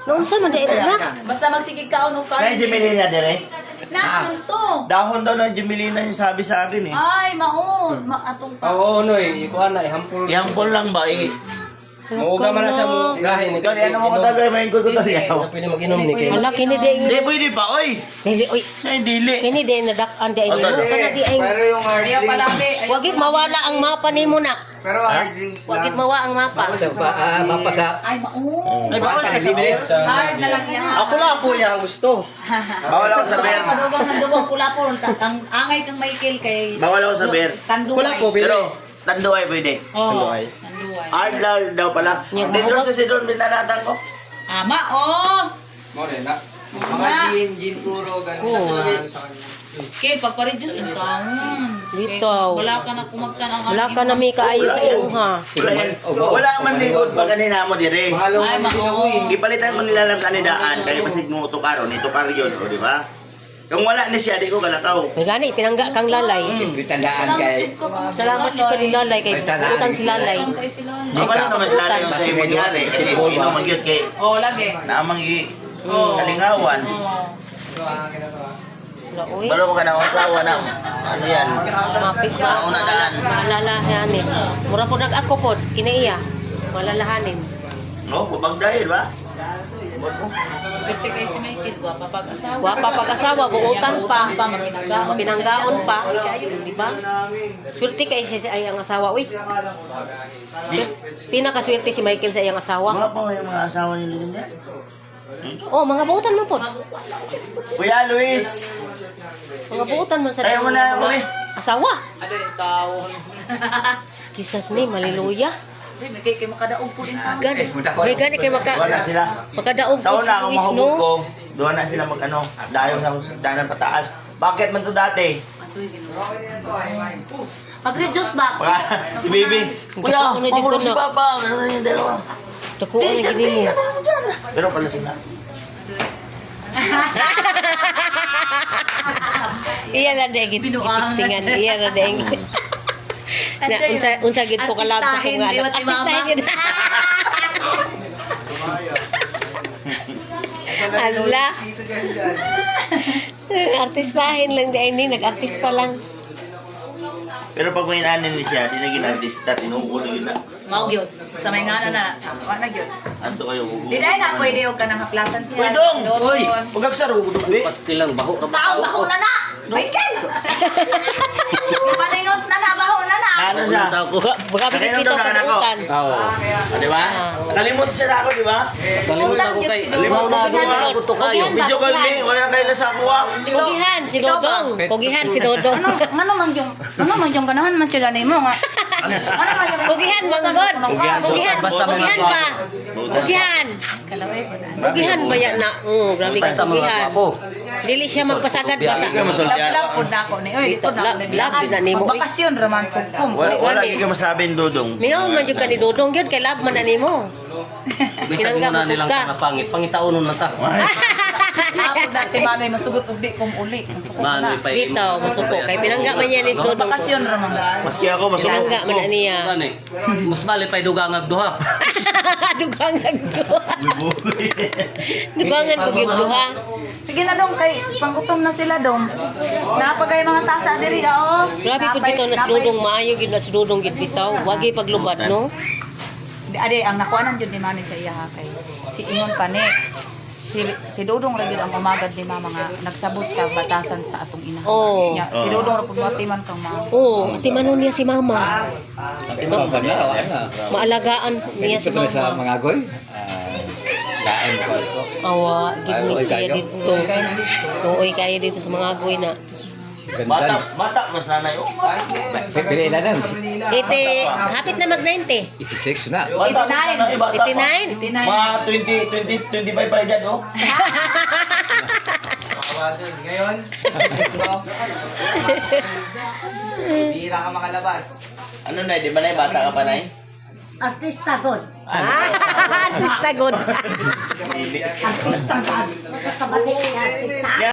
Noon sa man dai na. Basta magsigig ka o card. May Gemelina dire. Na, ano to? Dahon daw ng Gemelina yung sabi sa akin eh. Ay, maon. Atong pa. Oo, no eh. Ikuha na, ihampol. Ihampol lang ba eh. Muuga man na siya mo. Ilahin. Ikaw, ano mo katagay, may ko yaw. Ano pwede mag-inom ni Ken? Ala kini dai. Hindi, pwede pa, oy. Dili oy. Ay, dili. Kini dai nadak-an dai ni. Kana di ay. Pero yung hard Kaya pala, drinks. Wagit mawala ang mapa nimo na. Pero hard drinks Wagit lang. mawa ang mapa. Mapasa. Ay, maon. Ay, bawal siya sa beer. Hard na lang yan. Ako lang po niya ang gusto. Bawal ako sa beer. Padugang ng duwang pula po. Angay kang Michael kay... Bawal ako sa beer. Tanduay. Wala po, Billy. Pero, tanduay pwede. Oo. Tanduay. Tanduay. Hard daw pala. Dito sa si Don, binanatan ko. Ama, oh! Mo rin na. Mga gin puro, ganun. Oo. Sa kanya. Kay, pagpa-reduce yung taon. Bitaw. Wala ka na kumagtan ang... Wala ka na may kaayo sa iyo ha. Wala man likod pa kanina mo dire. Mahalo Ay, mo din ako eh. Ipalitan mo nila lang kanidaan. Kaya masig mo tukaron. Itukar yun, o di ba? Kung wala ni siya, di ko kalakaw. May gani pinangga kang lalay. Tandaan kay... Salamat jud ka ni lalay kay utang si lalay. Di ba lang naman sila yung sa'yo mangyari? Kasi inom mag yun kay Oo, lagi. naamang Oo. kalingawan. Oo. Wala oy. Balo mo ka na asawa na. Ano yan? Mapis ba? Una daan. Malalahanin. Mura po nag-ako pod kinaiya. Malalahanin. No, bubag dahil ba? Bubag mo. Swerte kay si Michael. Wapa pag-asawa. Wa pa pag-asawa, buutan pa. Pinanggaon. Pinanggaon pa. Di ba? Swerte kay si ay ang asawa. Uy. Pinakaswerte si Michael sa iyang asawa. Mga pa yung mga asawa niyo din yan. Oh, mga buutan man pod. Kuya Luis! Mga buutan man sa Ayaw mo na kami. asawa. Ano yung taon? Kisas ni maliluya. Ay, may kay makadaog po din sa Gani. May gani kay Wala sila. makadaog Sa una, kung Luis, mahubog no? ko, doon na sila mag-ano, dayo sa danan pataas. Bakit man to dati? Pag-reduce ba? Baka si Baby, Kuya, Ano, mahulog si dito na. Papa. Ano na yung dalawa? Dakuan na gini mo. Pero pala sila. Iya na degit pistingan. Iya na degit. Na unsa gid ko kalab sa kong Artistahin, anak. di ba, ti Mama? Artistahin gid. Allah. Artistahin lang di ini nag-artista lang. Pero pag may nanin ni siya, di naging artista, tinuulo yun na. Mao gyud. Sa may ngana na. Wa na gyud. Anto kayo hugo. Di dai na pwede og kanang haplasan siya. Uy, Dong! Uy! Pagkaksaro ko doon, Pastil lang, baho ra Tao baho na na. Michael. Di paningot na na baho na na. Ano siya? Baka Sakay bitaw daw sa sa anak ko. utan. Oo. Ah, di ba? Nakalimot siya na ako, di ba? Kalimut ako kay. Limaw na ako na ako to kayo. Medyo kalmi, wala na kayo na sa kuha. Kugihan si Dodong. Kugihan si Dodong. Ano man yung ganahan man sila nimo nga. Ano man yung Kugihan manggod. Kugihan Basta mga kugihan pa. Kugihan. Kugihan ba yan na? Grabe ka Basta mga kugihan. gwapo. Dili siya magpasagad bata. Hindi ka masultihan. Love pud na ako ni. Oy, dito na ako ni Love din na nimo. Bakasyon raman pugkum. Wala lagi ka masabing dudong. Mingaw man jud ka ni Dodong gyud kay love man na nimo. Bisag mo na nilang pangapangit. Pangitaunon na ta. Ako na si Manoy masugot ug di kom uli. Masugot na. Manoy pa. Bitaw masuko kay pinangga man niya ni Dodong. Bakasyon raman. Maski ako, masukot Pinangga man na niya. Gani. Mas bali pa dugang agduha. Dugangan ko. Dugangan ko gyud duha. Sige na dong kay pangutom na sila dong. Napagay mga tasa diri oh. Grabe pud bitaw na si Dodong maayo gyud na si Dodong gyud bitaw. Wagi paglubad no. Ade ang nakuanan jud ni Manoy sa iya ha, kay si Ingon pani. Si Dodong ra gyud ang umagad ni mama nga nagsabot sa batasan sa atong ina. Oh. Nya, si Dodong ra pud matiman kang mama. Oh, ati manon niya si mama. Wala. Maalagaan niya si Ito sa mama. mga goy. Daan ko ito. Awa, gid ni Ay, siya kaya. dito. Tuoy kaya dito sa mga agoy na. Ganda. Bata, mas nanay. Oh, Pili na lang. Hapit na mag-90. 86 na. bata, mas nanay, bata pa. 89. Mga 20, 25 pa dyan, oh. Ngayon, bira ka makalabas. Ano na, di ba na bata ka pa na Artista god. Artista good. Dili. Artista god. Kabalik artista.